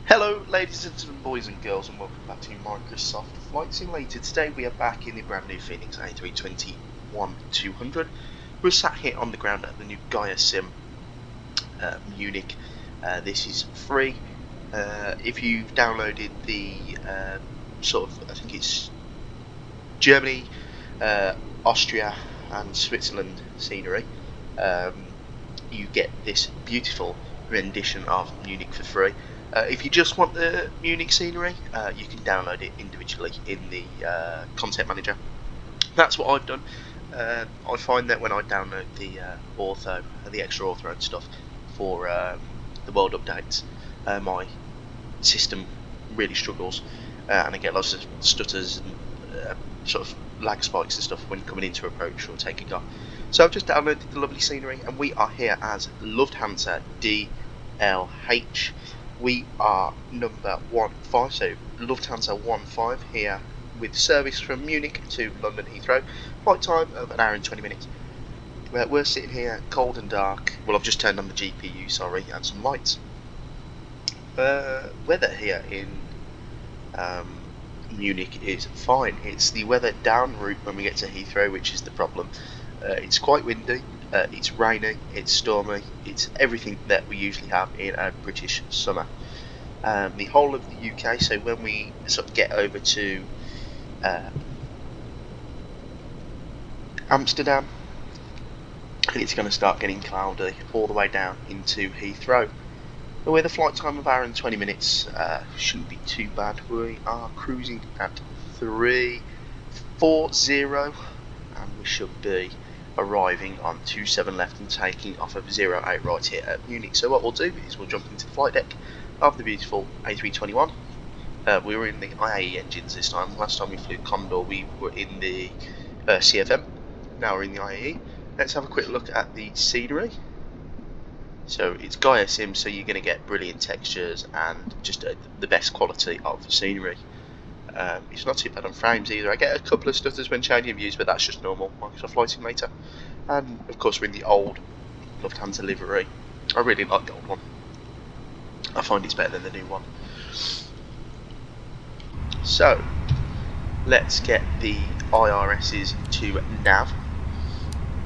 Hello ladies and gentlemen, boys and girls, and welcome back to Microsoft Flight Simulator. Today we are back in the brand new Fenix A321-200. We're sat here on the ground at the new Gaya Sim Munich. This is free. If you've downloaded the I think it's Germany, Austria and Switzerland scenery, you get this beautiful rendition of Munich for free. If you just want the Munich scenery, you can download it individually in the content manager. That's what I've done. I find that when I download the ortho, the extra ortho and stuff for the world updates, my system really struggles, and I get lots of stutters and sort of lag spikes and stuff when coming into approach or taking off. So I've just downloaded the lovely scenery, and we are here as Lufthansa DLH. We are number 15, so Lufthansa 15 here with service from Munich to London Heathrow. Flight time of an hour and 20 minutes. We're sitting here cold and dark. Well, I've just turned on the GPU, sorry, and some lights. Weather here in Munich is fine. It's the weather down route when we get to Heathrow which is the problem. It's quite windy, it's rainy, it's stormy, it's everything that we usually have in a British summer. The whole of the UK, so when we sort of get over to Amsterdam, it's going to start getting cloudy all the way down into Heathrow. But with a flight time of an hour and 20 minutes, shouldn't be too bad. We are cruising at 340, and we should be arriving on 27 left and taking off of 08 right here at Munich. So what we'll do is we'll jump into the flight deck of the beautiful A321. We were in the IAE engines this time. Last time we flew Condor, we were in the CFM. Now we're in the IAE. Let's have a quick look at the scenery. So it's Gaya Sim, so you're going to get brilliant textures and just the best quality of scenery. It's not too bad on frames either. I get a couple of stutters when changing views, but that's just normal Microsoft Flight Simulator. And of course we're in the old Lufthansa livery. I really like the old one. I find it's better than the new one. So let's get the IRSs to nav.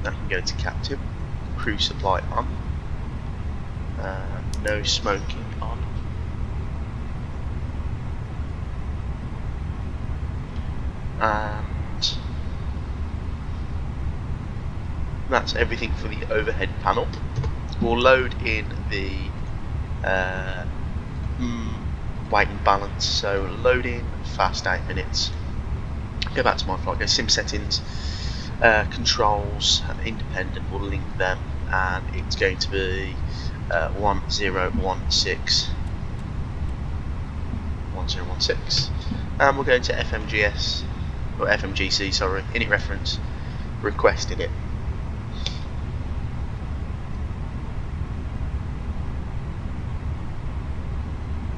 I can go to captain. Crew supply on. No smoking on. And that's everything for the overhead panel. We'll load in the weight and balance. So load in fast 8 minutes. Go back to my flight, go sim settings, controls, independent, we'll link them, and it's going to be 1016, and we'll go to FMGS, or FMGC, sorry, init reference, request init.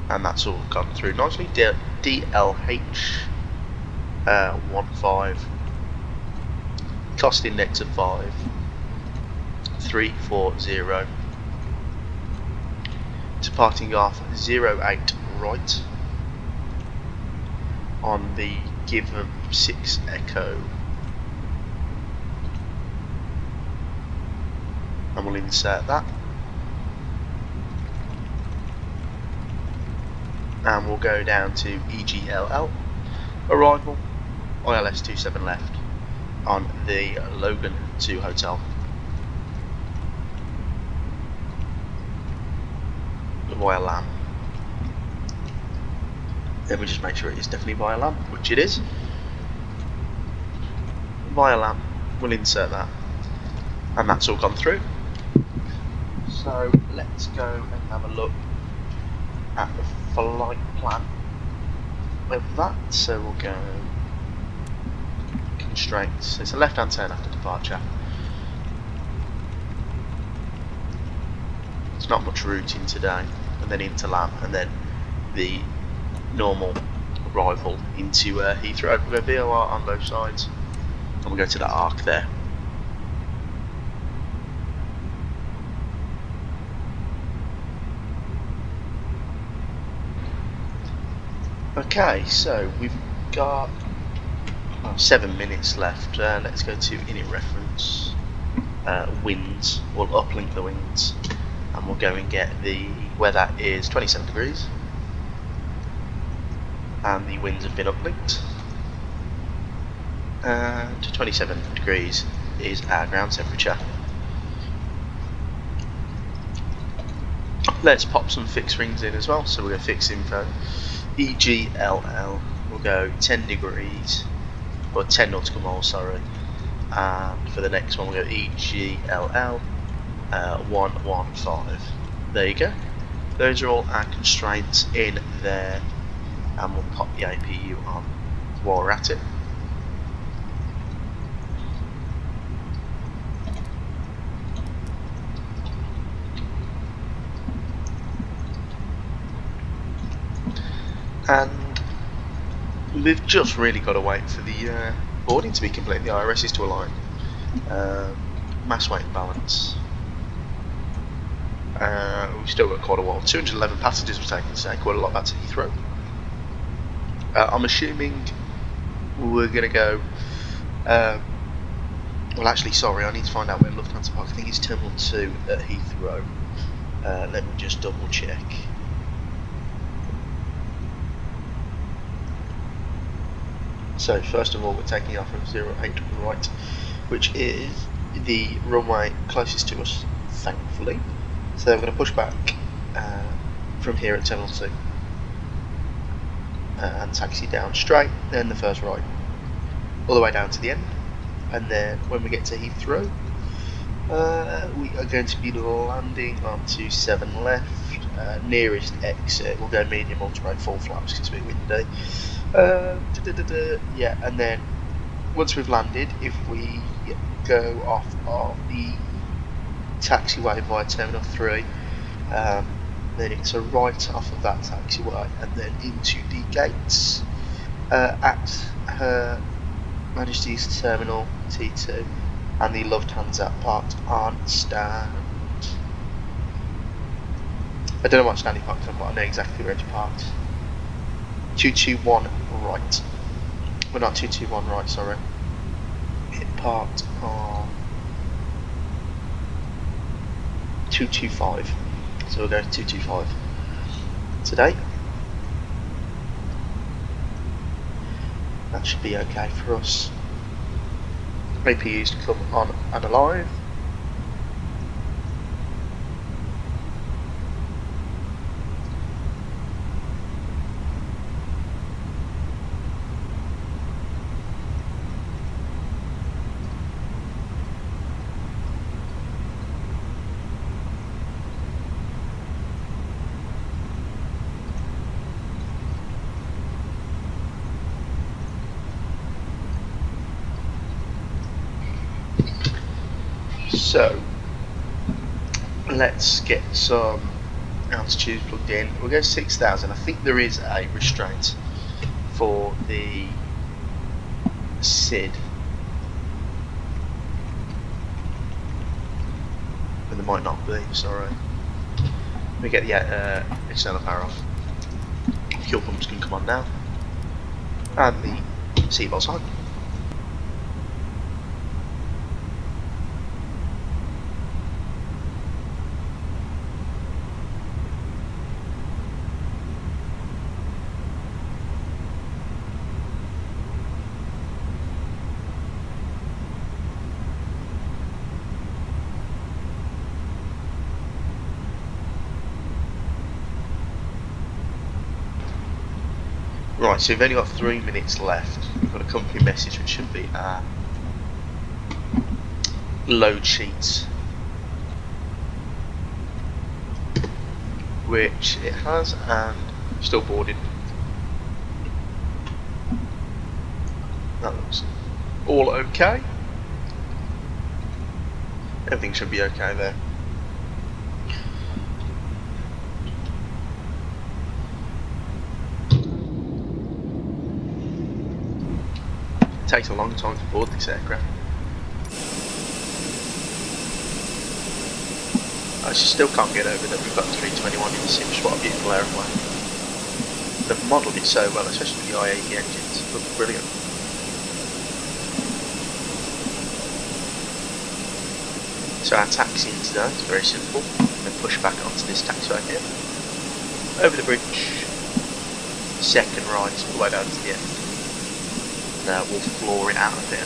And that's all gone through nicely. DLH 15, cost index of 5, 340, departing off 08 right on the give 6 echo, and we'll insert that, and we'll go down to EGLL, arrival ILS 27 left on the Logan 2 hotel. Via LAN. Let me just make sure it is definitely via LAN, which it is. Via LAN, we'll insert that, and that's all gone through. So let's go and have a look at the flight plan with that. So we'll go constraints. It's a left-hand turn after departure. It's not much routing today, and then into LAN, and then the normal arrival into Heathrow. We'll go VOR on both sides, and we'll go to that arc there. Okay, so we've got 7 minutes left. Let's go to init reference, winds. We'll uplink the winds, and we'll go and get the where that is 27 degrees, and the winds have been uplinked. And 27 degrees is our ground temperature. Let's pop some fixed rings in as well. So we'll go fix info EGLL. We'll go 10 degrees, or 10 nautical miles, sorry. And for the next one, we'll go EGLL 115. There you go. Those are all our constraints in there, and we'll pop the APU on while we're at it. And we've just really got to wait for the boarding to be complete. The IRS is to align. Mass weight and balance. We've still got quite a while. 211 passengers were taken today, quite a lot back to Heathrow. I'm assuming we're going to go. Well, actually, sorry, I need to find out where Lufthansa Park. I think it's Terminal 2 at Heathrow. Let me just double check. So first of all, we're taking off from 08 right, which is the runway closest to us, thankfully. So we're going to push back from here at Terminal 2 and taxi down straight, then the first right, all the way down to the end. And then when we get to Heathrow, we are going to be landing onto 7 left, nearest exit. We'll go medium ultralight, full flaps because it's a bit windy. Yeah, and then once we've landed, if we go off of the taxiway via Terminal 3, then it's a right off of that taxiway and then into the gates at Her Majesty's Terminal T2, and the Lufthansa parked on stand. I don't know what stand he parked on, but I know exactly where it's parked. 221 right. Well, not 221 right, sorry. It parked on 225. So we'll go to 225 today. That should be okay for us. APUs to come on and alive. So let's get some altitude plugged in. We'll go 6,000. I think there is a restraint for the SID, but there might not be. Sorry. Let me get the external power off. Fuel pumps can come on now, and the seatbelt's on. Right, so we've only got 3 minutes left. We've got a company message which should be our load sheets, which it has, and still boarding. That looks all okay. Everything should be okay there. It takes a long time to board this aircraft. I still can't get over that we've got 321 in the sim. What a beautiful airplane. They've modelled it so well, especially with the IAE engines. It looks brilliant. So our taxiing today is very simple. We're going to push back onto this taxiway here. Over the bridge, second right, all the way down to the end. Now we'll floor it out of here.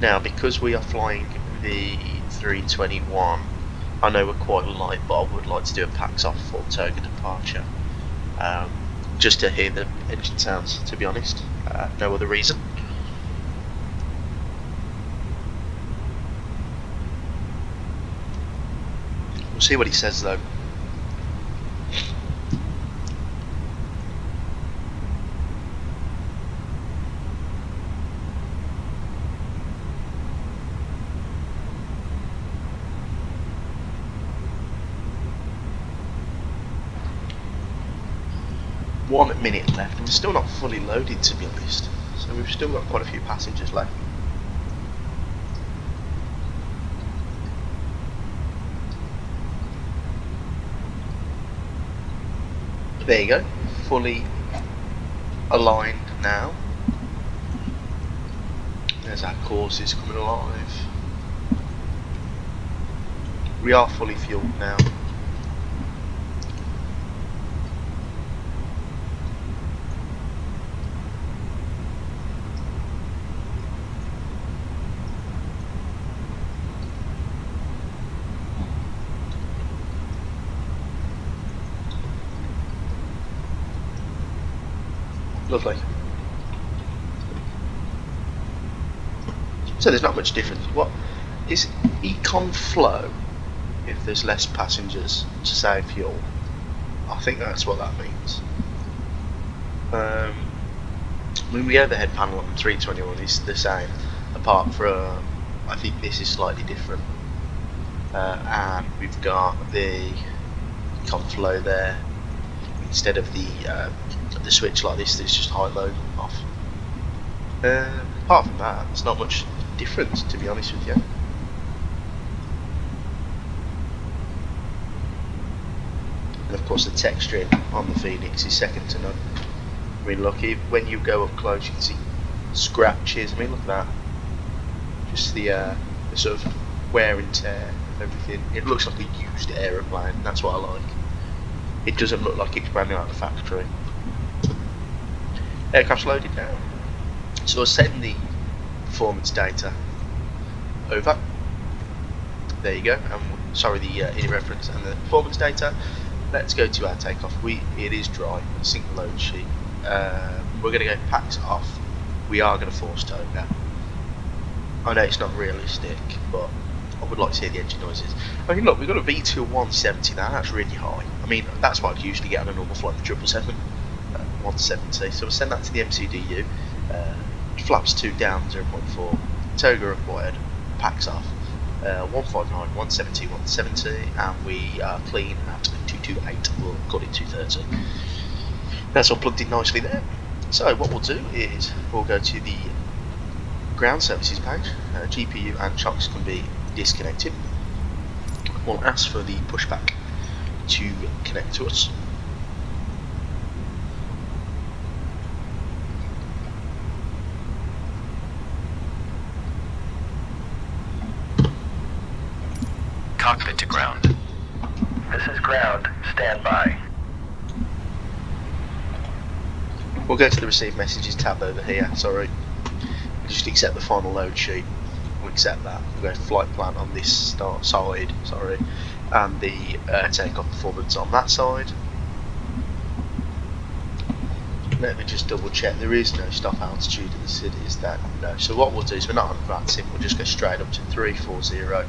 Now, because we are flying the 321, I know we're quite light, but I would like to do a packs off for toga departure. Just to hear the engine sounds, to be honest. No other reason. We'll see what he says though. One minute left, and we're still not fully loaded, to be honest. So we've still got quite a few passengers left. There you go, fully aligned now. There's our courses coming alive. We are fully fueled now. Lovely. So there's not much difference. What is econ flow if there's less passengers to save fuel? I think that's what that means. I mean, the overhead panel on the 321 is the same, apart from I think this is slightly different. And we've got the econ flow there instead of the switch like this that's just high low off. Apart from that, there's not much difference, to be honest with you. And of course the texturing on the Fenix is second to none. I mean, look, when you go up close you can see scratches. I mean, look at that. Just the sort of wear and tear of everything. It looks like a used aeroplane, that's what I like. It doesn't look like it's brand new out of the factory. Aircraft's loaded now. So I'll send the performance data over. There you go. Sorry, the INI reference and the performance data. Let's go to our takeoff. It is dry. Sync the load sheet. We're going to go packs off. We are going to force toga. I know it's not realistic, but I would like to hear the engine noises. I mean, look, we've got a V2 170 now. That's really high. I mean, that's what I'd usually get on a normal flight, the 777. 170, so we'll send that to the MCDU. Flaps 2 down, 0.4, toga required, packs off, 159, 170, 170, and we are clean at 228, we'll call it 230. That's all plugged in nicely there. So what we'll do is we'll go to the ground services page. GPU and chocks can be disconnected. We'll ask for the pushback to connect to us. Cockpit to ground. This is ground. Stand by. We'll go to the receive messages tab over here. Sorry. Just accept the final load sheet. We'll accept that. We'll go flight plan on this start side. Sorry, and the takeoff performance on that side. Let me just double check. There is no stop altitude in the city, is there? No. So what we'll do is we're not on advancing. We'll just go straight up to 340.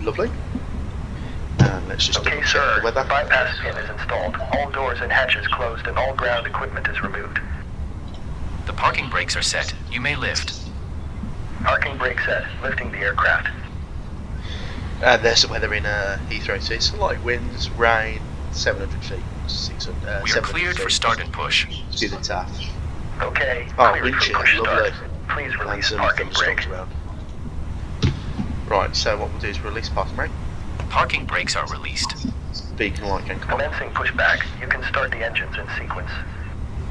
Lovely. And let's just double check the weather. The bypass pin is installed. All doors and hatches closed and all ground equipment is removed. The parking brakes are set. You may lift. Parking brake set. Lifting the aircraft. And there's the weather in Heathrow too. It's light winds, rain, 700 feet. 600, we are cleared for start and push. See the TAF. Okay. Oh, wind chill, lovely. Please And release some parking brake. around. Right, so what we'll do is release parking brake. Parking brakes are released. Beacon light can come on. Commencing pushback. You can start the engines in sequence.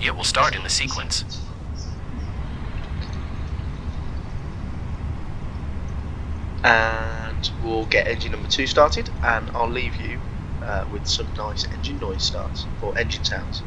It will start in the sequence. And we'll get engine number 2 started, and I'll leave you with some nice engine noise starts, or engine sounds.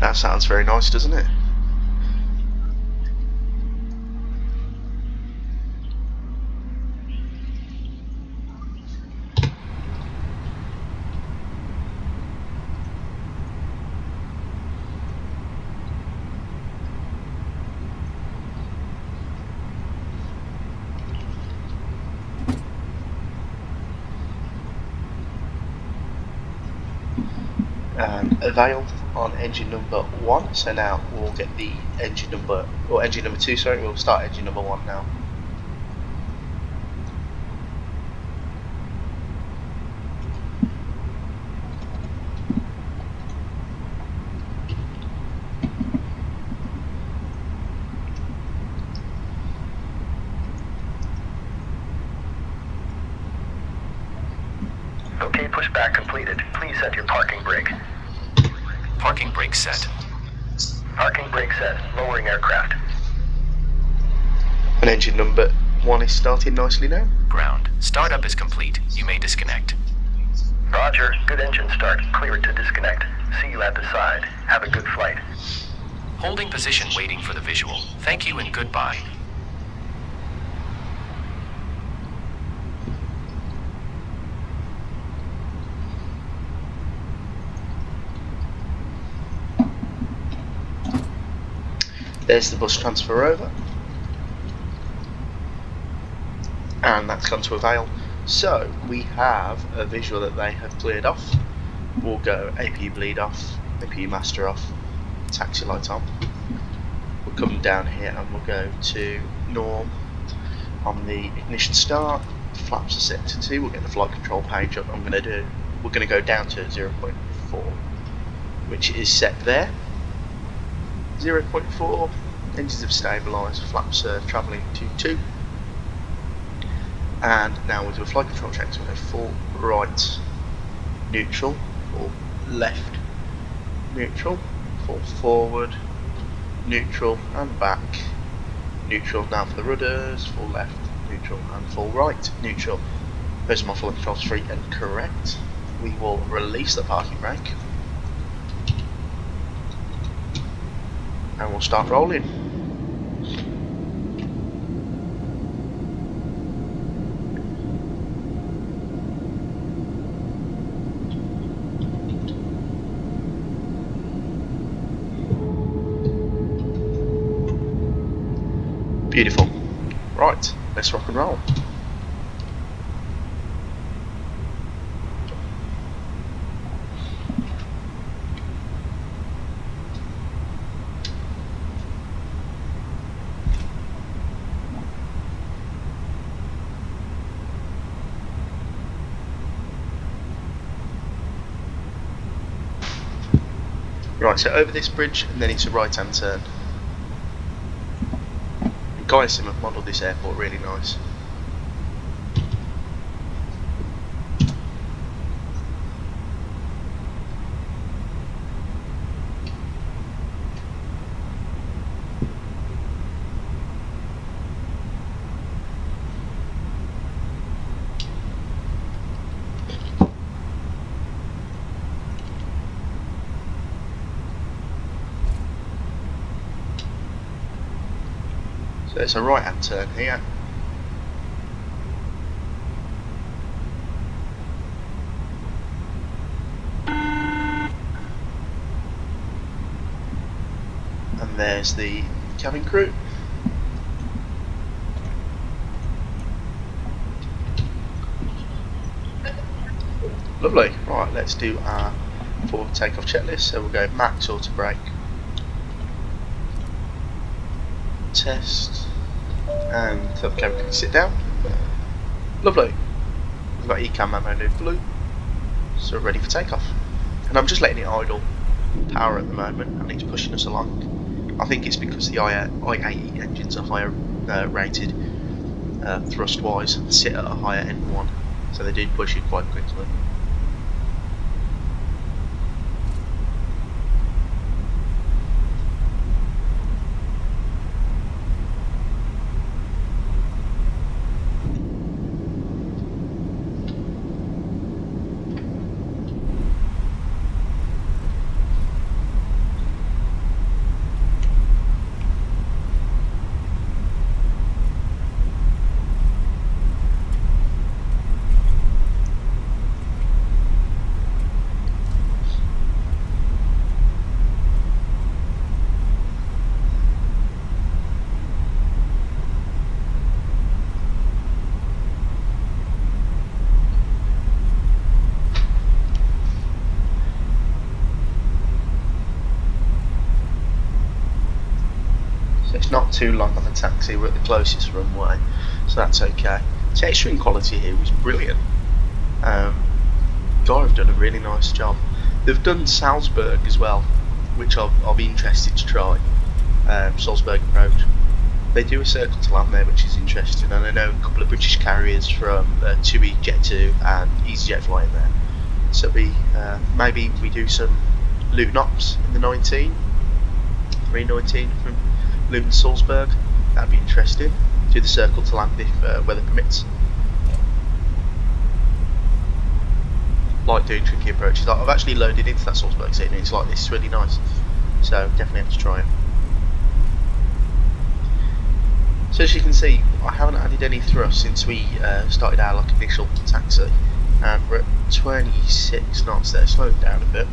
That sounds very nice, doesn't it? Avail on engine number 1, so now we'll get the engine number 2, sorry, we'll start engine number 1 now. Okay, pushback completed. Please set your parking brake. Parking brake set. Parking brake set. Lowering aircraft. And engine number 1 is starting nicely now. Ground. Startup is complete. You may disconnect. Roger. Good engine start. Clear it to disconnect. See you at the side. Have a good flight. Holding position waiting for the visual. Thank you and goodbye. There's the bus transfer over, and that's gone to Avail. So we have a visual that they have cleared off. We'll go APU bleed off, APU master off, taxi light on. We'll come down here and we'll go to norm on the ignition start. Flaps are set to 2. We'll get the flight control page up. We're going to go down to 0.4, which is set there. 0.4, engines have stabilised, flaps are travelling to 2. And now we'll do a flight control check. So we'll go full right neutral, full left neutral, full forward neutral and back neutral. Now for the rudders, full left neutral and full right neutral. Those are my flight controls free and correct. We will release the parking brake. And we'll start rolling. Beautiful. Right, let's rock and roll. Right, so over this bridge and then it's a right hand turn. Gaya Sim have modelled this airport really nice. So it's a right hand turn here. there's the cabin crew. Lovely. Right, let's do our forward takeoff checklist. So we'll go max auto brake, test, and tell the cabin crew to sit down. Lovely. We've got ECAM mode blue, so we're ready for takeoff. And I'm just letting it idle power at the moment, and it's pushing us along. I think it's because the I-80 engines are higher rated thrust-wise, and sit at a higher N1, so they do push you quite quickly. So it's not too long on the taxi, we're at the closest runway, so that's okay. Texturing quality here was brilliant. Gaya have done a really nice job. They've done Salzburg as well, which I'll be interested to try. Salzburg approach. They do a circle to land there, which is interesting, and I know a couple of British carriers from TUI, Jet2 and EasyJet flying there. So maybe we do some Luton Ops in the 319 from Luton Salzburg. That'd be interesting. Do the circle to land if weather permits. Like doing tricky approaches. I've actually loaded into that Salzburg sitting, it's like this, it's really nice. So definitely have to try it. So as you can see, I haven't added any thrust since we started our initial taxi, and we're at 26 knots there, slowing down a bit.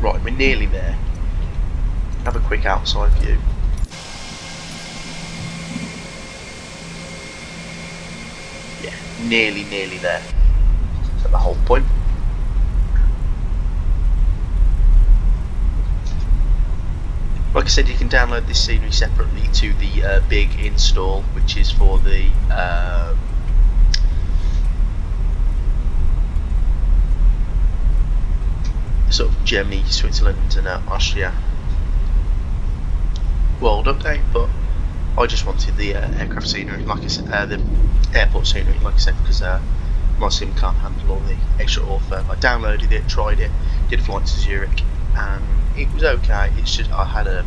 Right, we're nearly there. Have a quick outside view. Yeah, nearly there. At the whole point. Like I said, you can download this scenery separately to the big install, which is for the sort of Germany, Switzerland and Austria world update, but I just wanted the aircraft scenery, like I said, the airport scenery, like I said, because my sim can't handle all the extra author. I downloaded it, tried it, did a flight to Zurich, and it was okay. It's just I had a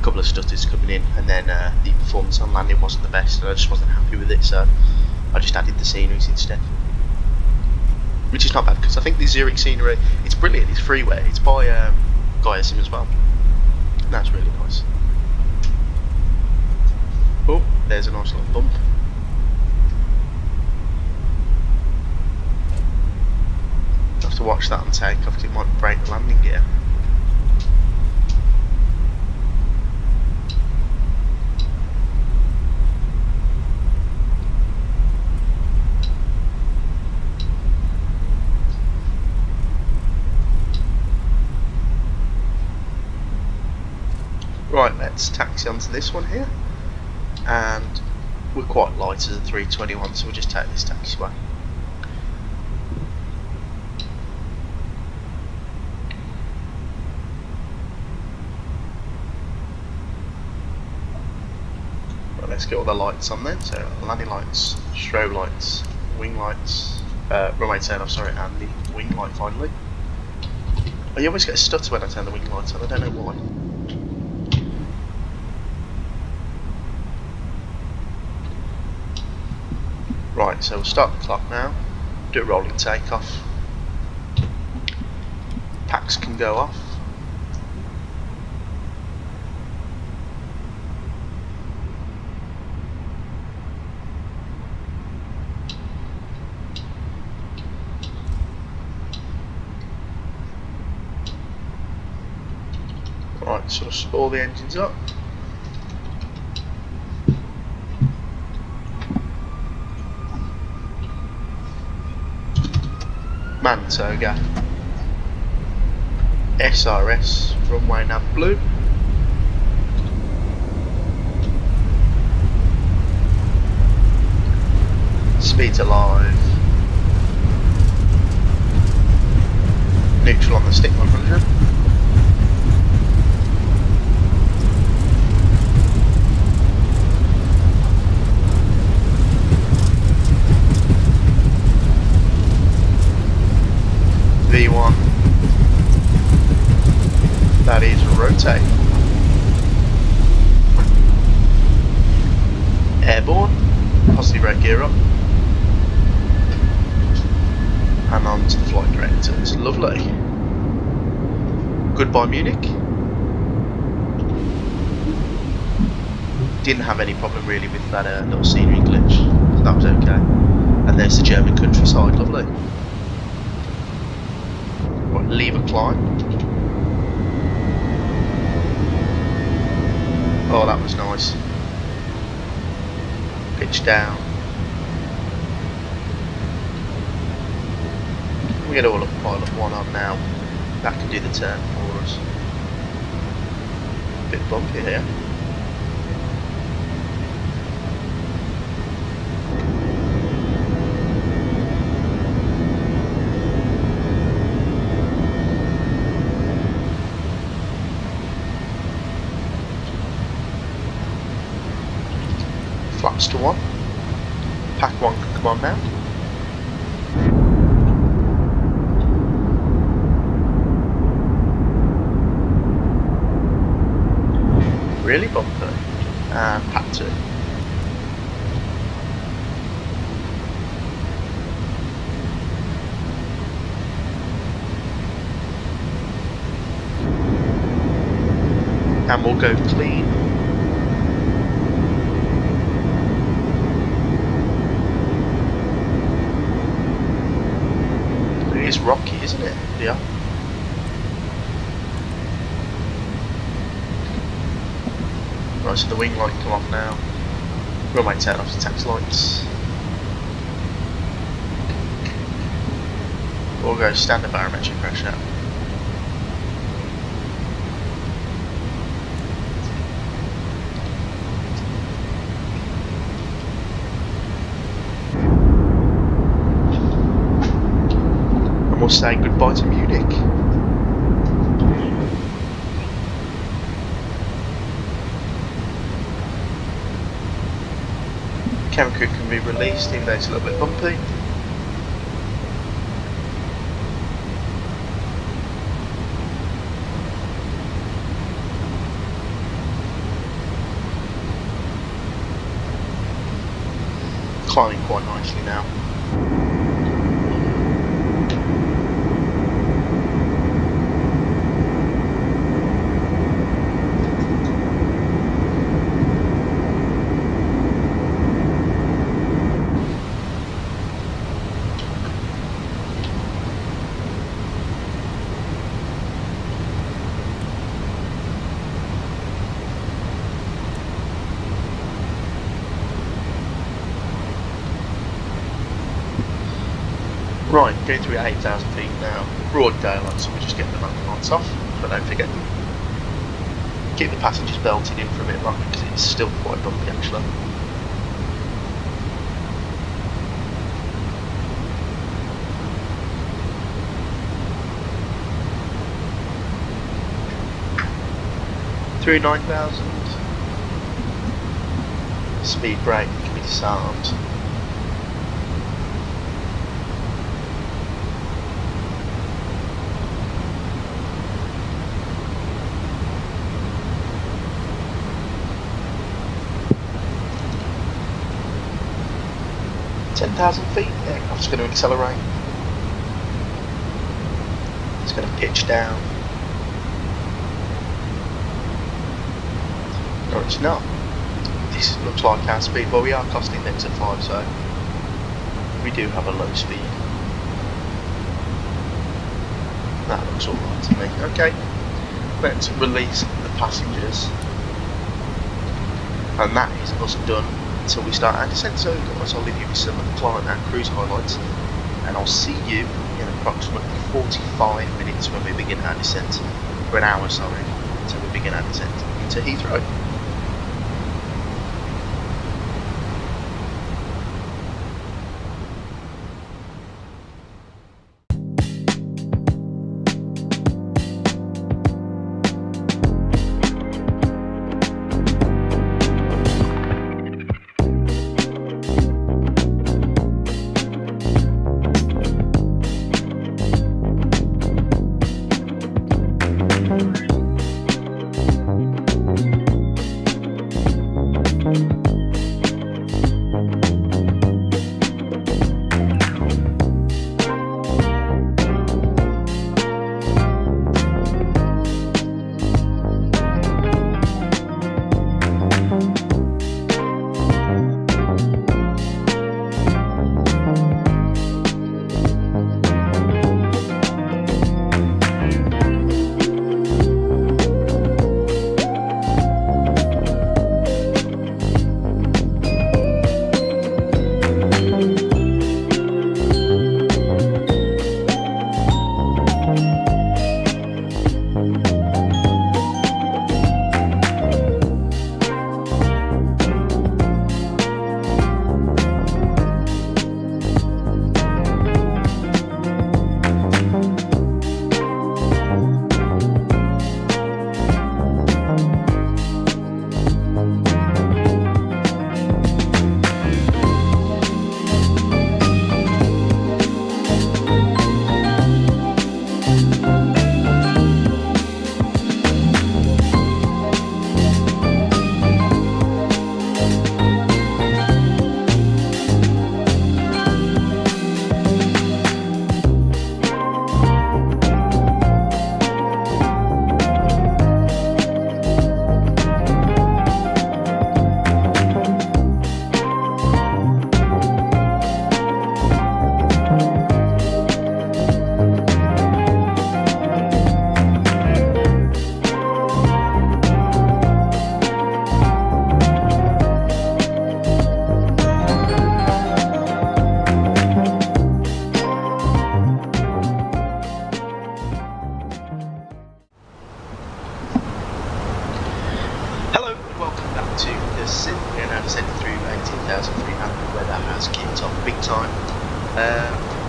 couple of stutters coming in, and then the performance on landing wasn't the best, and I just wasn't happy with it, so I just added the sceneries instead. Which is not bad, because I think the Zurich scenery, it's brilliant, it's freeway, it's by Gaya Sim as well. That's really nice. Oh, there's a nice little bump. I'll have to watch that on takeoff because it might break the landing gear. Right, let's taxi onto this one here, and we're quite light as a 321, so we'll just take this taxiway. Right, let's get all the lights on then, so landing lights, strobe lights, wing lights, runway turn off, sorry, and the wing light finally. I always get a stutter when I turn the wing lights on, I don't know why. Right, so we'll start the clock now, do a rolling takeoff, packs can go off, Right, sort of spool the engines up. Mantoga. SRS, runway nav blue. Speeds alive. Neutral on the stick 100. V1. That is rotate. Airborne. Positive red gear up. And on to the flight directors. Lovely. Goodbye Munich. Didn't have any problem really with that little scenery glitch, so that was okay. And there's the German countryside, lovely. Right, leave a climb. Oh, that was nice. Pitch down. We get all up pilot one on now. That can do the turn for us. Bit bumpy here. Flaps to 1. Pack 1 can come on now. Really bumpy. And pack 2. And we'll go clean. It is rocky, isn't it? Yeah. Right, so the wing light come off now. Runway turn off the tax lights. We'll go standard barometric pressure. And we'll say goodbye to Munich. Camera crew can be released even though it's a little bit bumpy. Climbing quite nicely now. Right, going through 8,000 feet now. Broad daylight, so we just get the landing lights off. But don't forget, keep the passengers belted in for a bit longer because it's still quite bumpy actually. Through 9,000. Speed brake can be disarmed. Feet, the aircraft's going to accelerate. It's going to pitch down. No, it's not. This looks like our speed. Well, we are costing next at 5, so we do have a low speed. That looks alright to me. Okay, Let's release the passengers, and that is us done until we start our descent. So guys, I'll leave you with some climb and cruise highlights, and I'll see you in approximately 45 minutes when we begin our descent, or an hour, sorry, until we begin our descent into Heathrow.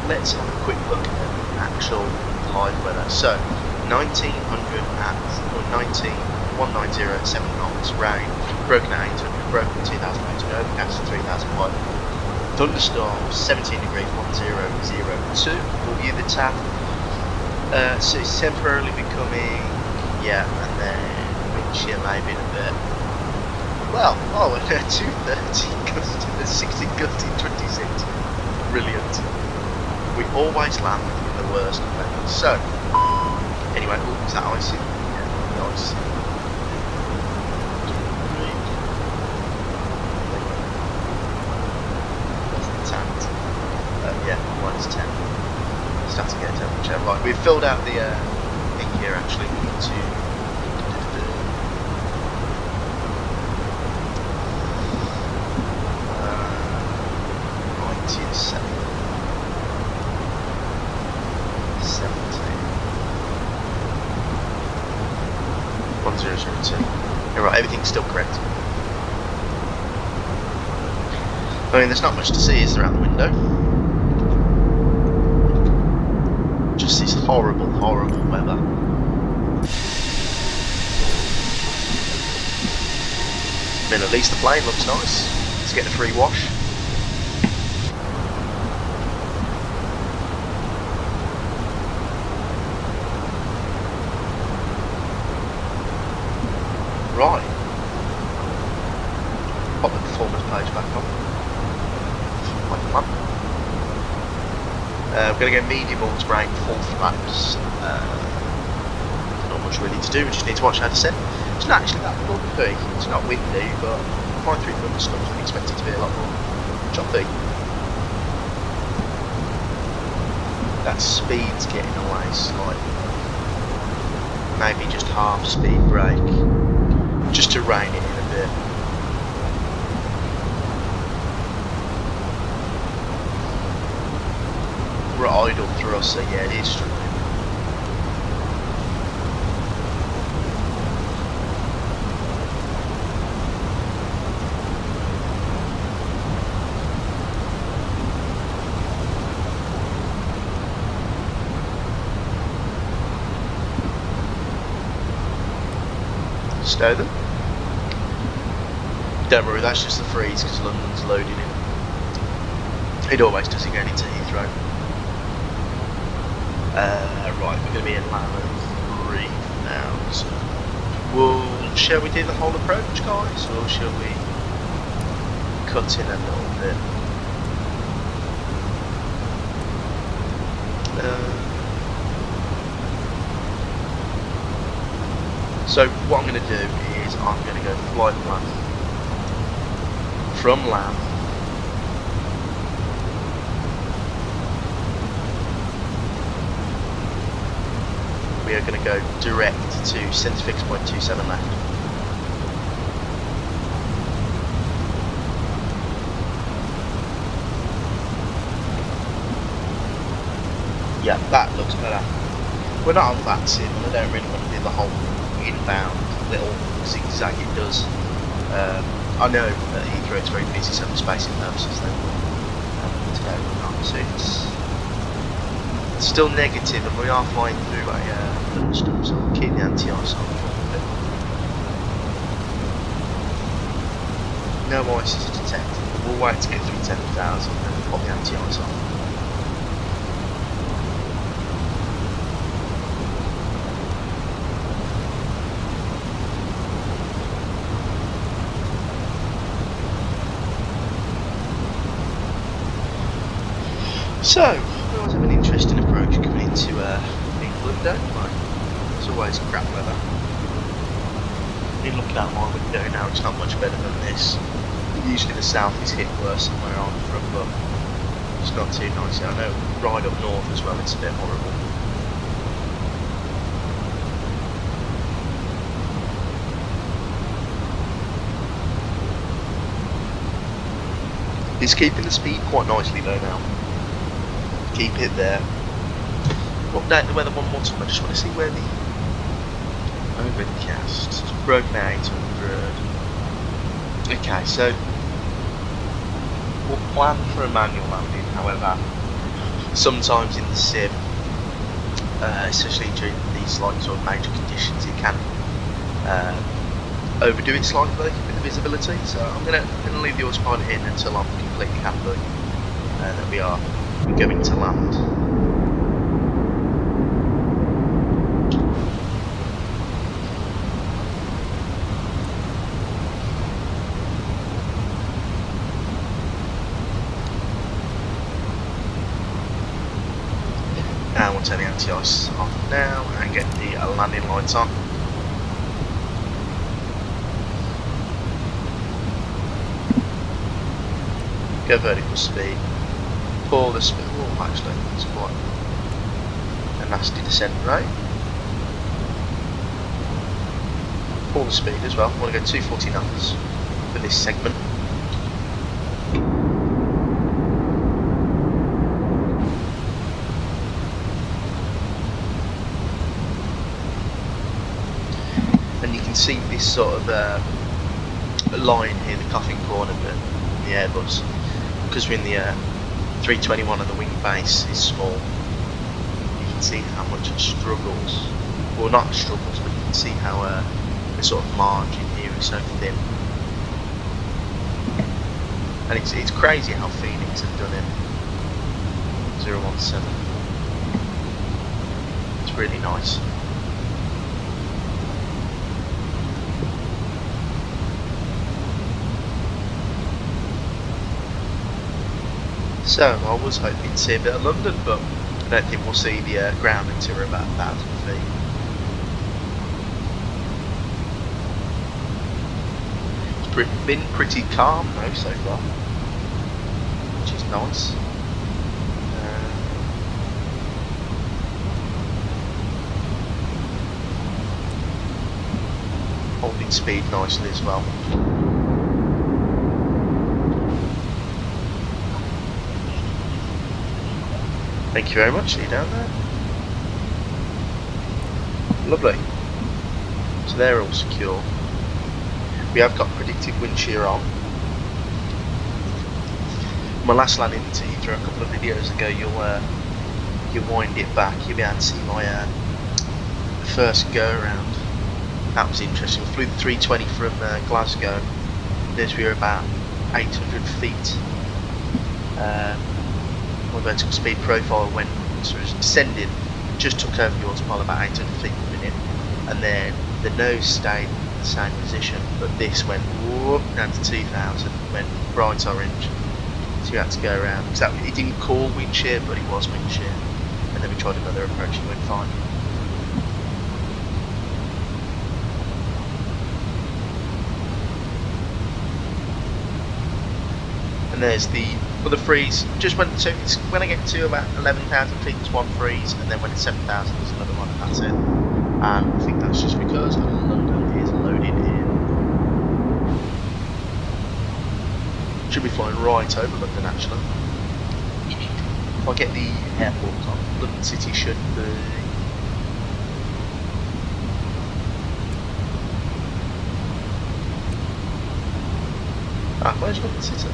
Let's have a quick look at the actual live weather. So 1900 at 190 at 7 knots, rain, broken at 800, broken at 2800, overcast at 3005, thunderstorms 17 degrees 1002. We'll view the tab. So it's temporarily becoming, yeah, and then wind chill maybe in a bit. Well, oh, 230 gusting, 60 gusting 26. Brilliant. We always land in the worst of weather. So, anyway, oh, is that icy? Yeah, nice. That's the tent. Yeah, -10. Starting to get a temperature. Right, we've filled out the thing here actually. We need to. 1002. Alright, everything's still correct. I mean, there's not much to see, is there, out the window? Just this horrible, horrible weather. I mean, at least the plane looks nice. Let's get a free wash. Right. Pop the performance page back on. Like fun. We're going to go medium all to brake, full flaps. Not much really to do, we just need to watch our descent. It's not actually that bumpy, it's not windy, but flying through thunderstorms we expect it to be a lot more choppy. That speed's getting away slightly. maybe just half speed brake, just to rein it in a bit. We're at idle thrust, so yeah, it is struggling. Stow them. Don't worry, that's just the freeze because London's loading in. It always does it going into Heathrow. Right, we're going to be in land 3 now. So shall we do the whole approach, guys, or shall we cut in a little bit? So what I'm going to do is I'm going to go fly plan from land. We are going to go direct to centre fix point 27 left. Yeah, that looks better. We're not on that sim, and I don't really want to do the whole inbound little zigzag it does. I know that Heathrow is very busy, so for spacing purposes then today we're not, so it's still negative, and we are flying through a thunderstorm, so we'll keep the anti-ice on for a bit. No ice is detected. We'll wait to get through 10,000 and pop the anti-ice on. So, we always have an interesting approach coming into England, don't we? It's always crap weather. Looking out my window now, it's not much better than this. Usually the south is hit worse than where I'm from, but it's not too nice. I know right up north as well, it's a bit horrible. It's keeping the speed quite nicely though now. Keep it there. Update the weather one more time. I just want to see where the overcast broken out 800. Okay, so we'll plan for a manual landing. However, sometimes in the sim, especially during these like sort of major conditions, it can overdo it slightly with the visibility. So I'm gonna leave the autopilot in until I'm completely happy that we're going to land. And we'll turn the anti-ice off now and get the landing lights on. Go vertical speed. Pull the speed. Oh, actually, it's quite a nasty descent rate. Pull the speed as well. I want to go 240 knots for this segment. And you can see this sort of line here, the coffin corner bit in the Airbus, because we're in the 321 and the wing base is small. You can see how much it struggles. Well, not struggles, but you can see how the sort of margin here is so thin. And it's crazy how Fenix have done it. 017. It's really nice. So I was hoping to see a bit of London, but I don't think we'll see the ground until we're about 1,000 feet. It's been pretty calm though so far, which is nice. holding speed nicely as well. Thank you very much, see you down there. Lovely. So they're all secure. We have got predictive wind shear on. My last landing into Heathrow a couple of videos ago, you'll wind it back, you'll be able to see my first go around. That was interesting. We flew the 320 from Glasgow. As we were about 800 feet. My vertical speed profile went sort of descending, just took over the autopilot about 800 feet per minute, and then the nose stayed in the same position, but this went whoop, down to 2000, went bright orange. So you had to go around, because it didn't call wind shear, but it was wind shear. And then we tried another approach and went fine. And there's the other freeze. Just when I get to about 11,000 feet, there's one freeze, and then when it's 7,000, there's another one, and that's it. And I think that's just because London is loaded in. Should be flying right over London actually. If I get the airport on, London City should be. Where's London City?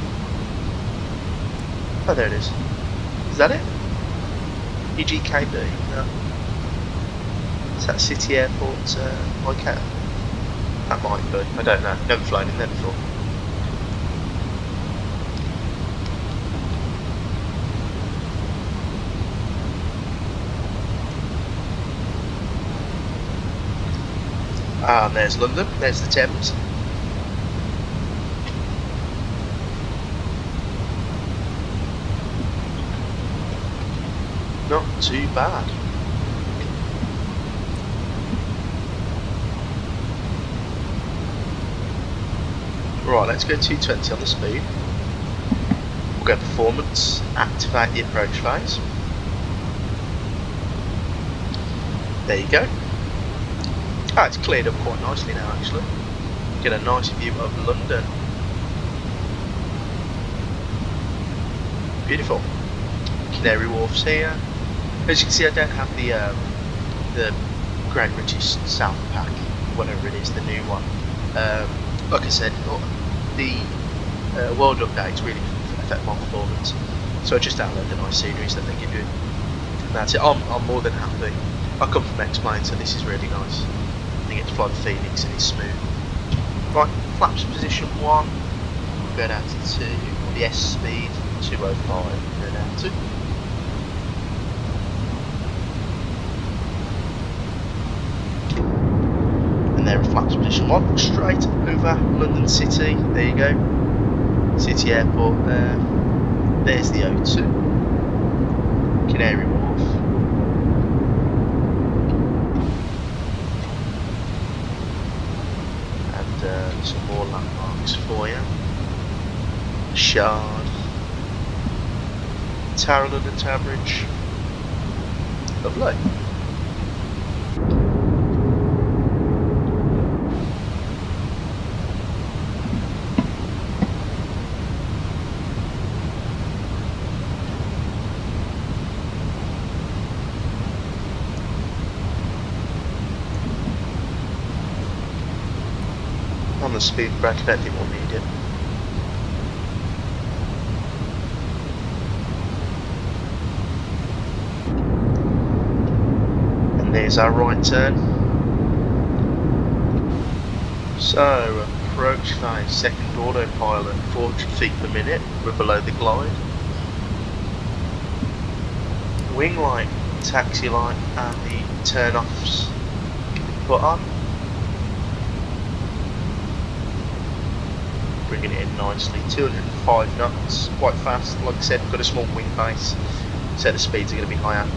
Oh, there it is. Is that it? EGKB? No. Is that City Airport ICAO? That might be. I don't know. Never flown in there before. And there's London. There's the Thames. Not too bad. Right, let's go 220 on the speed. We'll go performance, activate the approach phase. There you go. Ah, it's cleared up quite nicely now actually. Get a nice view of London. Beautiful. Canary Wharf's here. As you can see, I don't have the Great British South Pack, whatever it is, the new one. Like I said, the world updates really affect my performance, so I just download the nice sceneries that they give you. And that's it. I'm more than happy. I come from X-Plane, so this is really nice. You get to fly the Fenix and it's smooth. Right, flaps position 1. We'll go down to 2. The S speed 205. Go down to. And there are flaps position 1, straight over London City. There you go. City Airport there. There's the O2. Canary Wharf. And some more landmarks for you. Shard. Tower of London Tower Bridge. Lovely. On the speed brake, I don't think we'll need it. And there's our right turn. So, approach phase, second autopilot, 400 feet per minute, we're below the glide. Wing light, taxi light, and the turn offs put on. Bringing it in nicely, 205 knots, quite fast. Like I said, we've got a small wing base, so the speeds are going to be higher.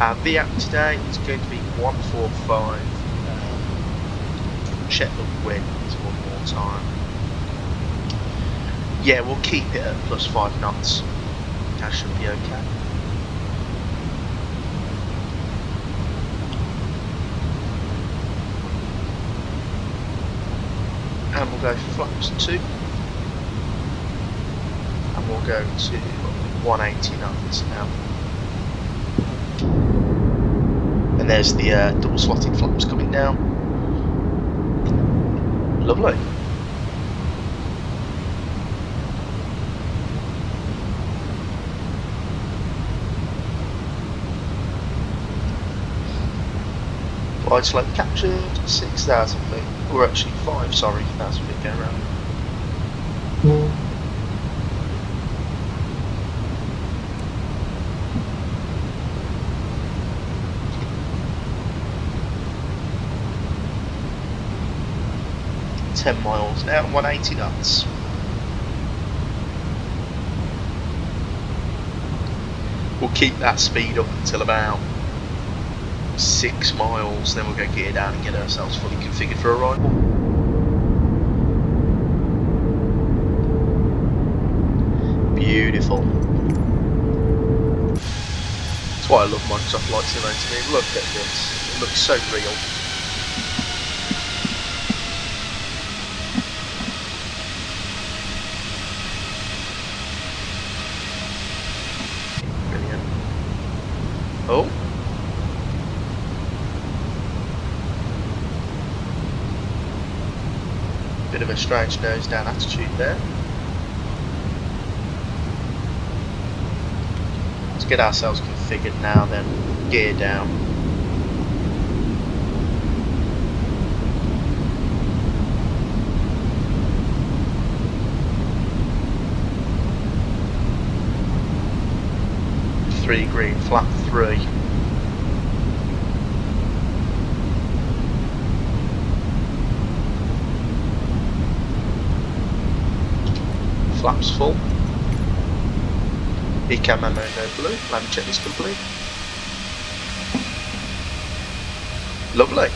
Our VAP today is going to be 145. Check the wind one more time. Yeah, we'll keep it at plus 5 knots. That should be okay. and we'll go for flaps 2, and we'll go to 180 knots now. And there's the double slotted flaps coming down. Lovely. Glide slope captured 6,000 feet, or actually 5,000 feet going around. .10 miles now, 180 knots. We'll keep that speed up until about 6 miles, then we'll go gear down and get ourselves fully configured for arrival. Beautiful. That's why I love Microsoft Flight Simulator. Look at this, it looks so real. Brilliant. Oh. Bit of a strange nose down attitude there. Let's get ourselves configured now then, gear down. Three green, flap 3. Flaps full. Ecam ammo no blue. Landing checklist complete. Lovely.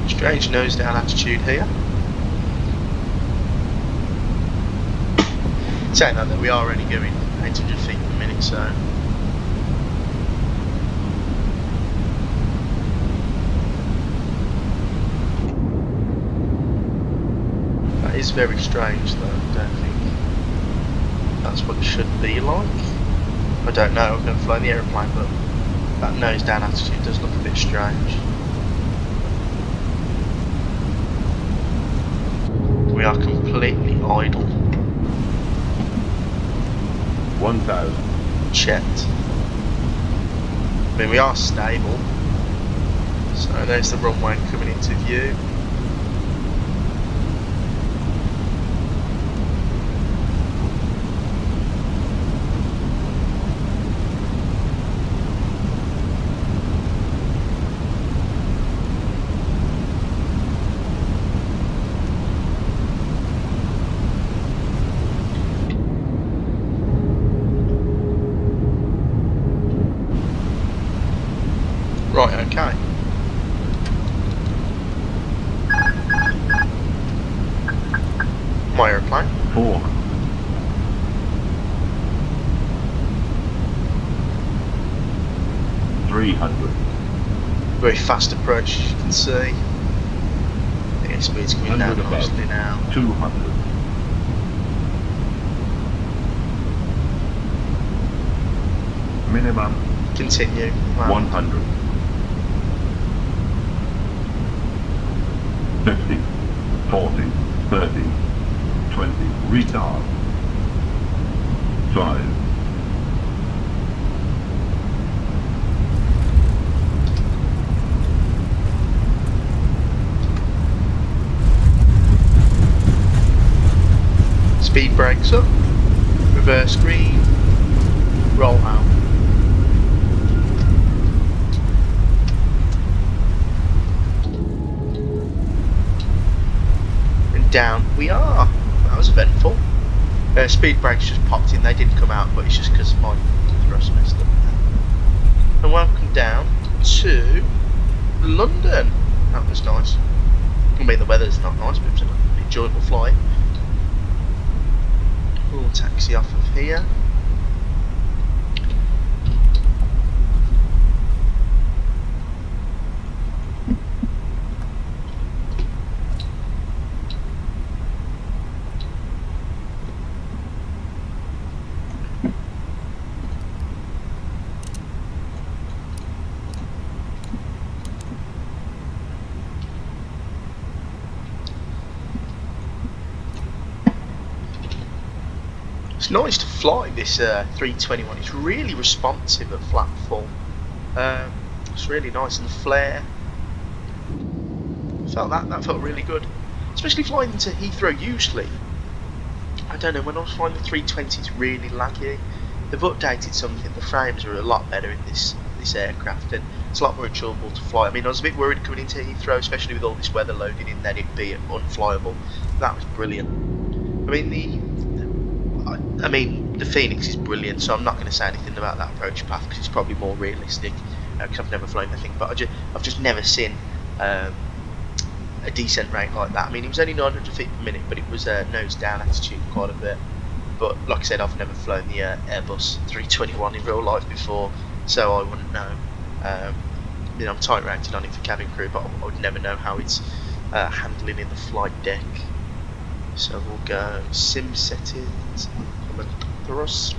Strange nose down attitude here. Saying that we are only going 800 feet per minute, so that is very strange though. I don't think that's what it should be like. I don't know, I've never flown the aeroplane, but that nose down attitude does look a bit strange. We are completely idle. 1,000. Checked. I mean, we are stable. So there's the runway coming into view. Right, okay. My aeroplane. 4. $300. Very fast approach, as you can see. The airspeed's coming down nicely now. 200. Minimum. Continue. Wow. 100. 50, 40, 30, 20, retard. 5. Speed brakes up, reverse green, roll out. Down we are. That was eventful. Speed brakes just popped in, they didn't come out, but it's just because my thrust messed up. And welcome down to London. That was nice. I mean, the weather's not nice, but it was an enjoyable flight. We'll taxi off of here. It's nice to fly this 321. It's really responsive at flat fall. It's really nice, and the flare. That felt really good, especially flying into Heathrow. Usually, I don't know, when I was flying the 320, it's really laggy. They've updated something. The frames are a lot better in this aircraft, and it's a lot more enjoyable to fly. I mean, I was a bit worried coming into Heathrow, especially with all this weather loading in, that it'd be unflyable. That was brilliant. I mean, the Fenix is brilliant, so I'm not going to say anything about that approach path because it's probably more realistic. Because I've never flown the thing, but I've just never seen a decent rate like that. I mean, it was only 900 feet per minute, but it was nose down attitude quite a bit. But like I said, I've never flown the Airbus 321 in real life before, so I wouldn't know. You know, I'm tight rated on it for cabin crew, but I would never know how it's handling in the flight deck. So we'll go sim settings, command thrust.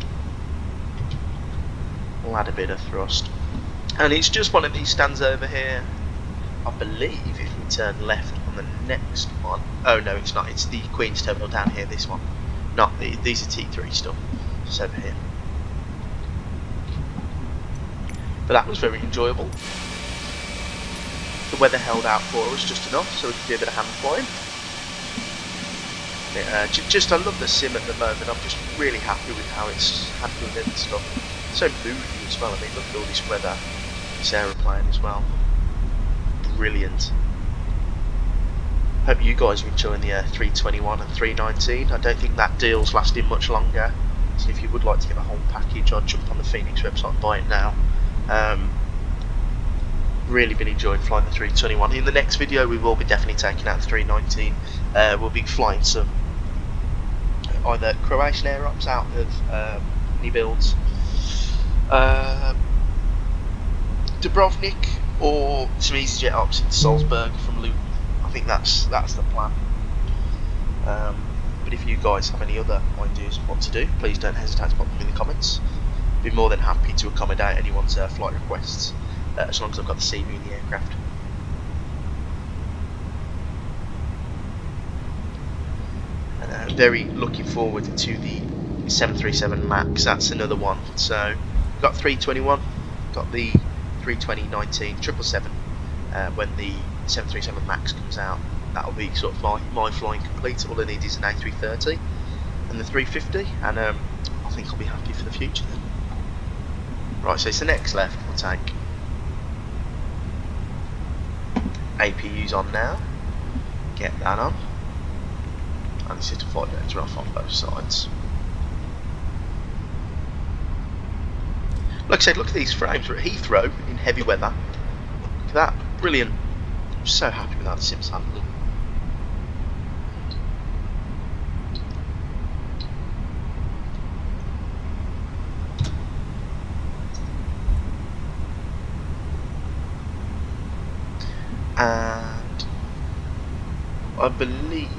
We'll add a bit of thrust, and it's just one of these stands over here. I believe if we turn left on the next one, oh no, it's not. It's the Queen's Terminal down here. This one, not these are T3 stuff. It's over here. But that was very enjoyable. The weather held out for us just enough, so we could do a bit of hand flying. I love the sim at the moment. I'm just really happy with how it's handling it and stuff. So moody as well. I mean, look at all this weather. This aeroplane as well. Brilliant. Hope you guys are enjoying the 321 and 319. I don't think that deal's lasting much longer. So if you would like to get the whole package, I'd jump on the Fenix website and buy it now. Really been enjoying flying the 321. In the next video, we will be definitely taking out the 319. We'll be flying some either Croatian air ops out of Inibuilds, Dubrovnik, or some EasyJet ops into Salzburg from Luton. I think that's the plan. But if you guys have any other ideas of what to do, please don't hesitate to pop them in the comments. Be more than happy to accommodate anyone's flight requests, as long as I've got the CV in the aircraft. Very looking forward to the 737 MAX. That's another one. So got 321, got the 320-19 777. When the 737 MAX comes out, that'll be sort of my flying complete. All I need is an A330 and the 350, and I think I'll be happy for the future then. Right, so it's the next left we'll take. APU's on now. Get that on. And it's just a flight vector off on both sides. Like I said, look at these frames. We're at Heathrow in heavy weather. Look at that, brilliant. I'm so happy with how the sim's handling. And I believe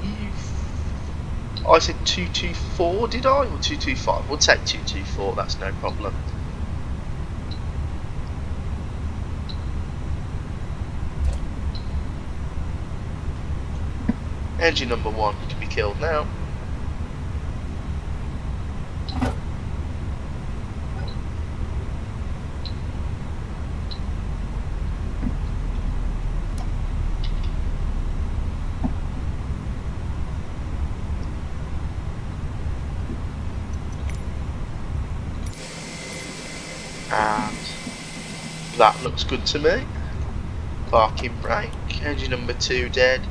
I said 224, did I? Or 225? We'll take 224, that's no problem. Engine number 1 can be killed now. And that looks good to me. Parking brake, engine number 2 dead.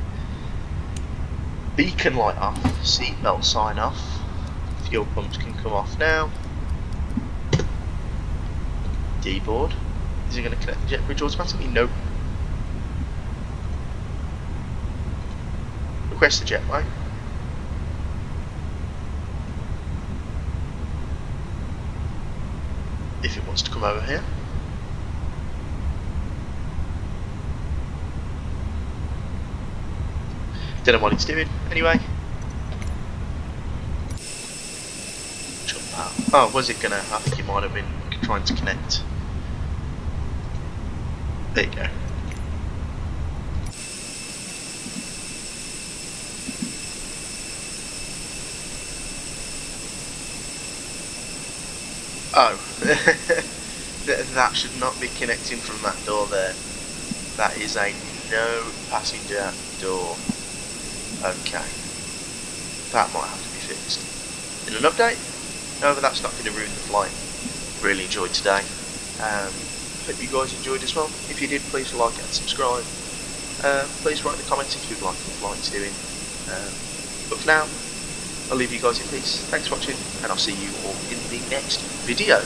Beacon light off, seatbelt sign off. Fuel pumps can come off now. D-board. Is it going to connect the jet bridge automatically? Nope. Request the jetway. If it wants to come over here. Don't know what it's doing. Anyway. Jump out. Oh, was it gonna? I think it might have been trying to connect. There you go. Oh, that should not be connecting from that door there. That is a no passenger door. Okay, that might have to be fixed in an update. However, that's not going to ruin the flight. Really enjoyed today. Hope you guys enjoyed as well. If you did, please like and subscribe. Please write in the comments if you'd like the flight's doing. But for now, I'll leave you guys in peace. Thanks for watching, and I'll see you all in the next video.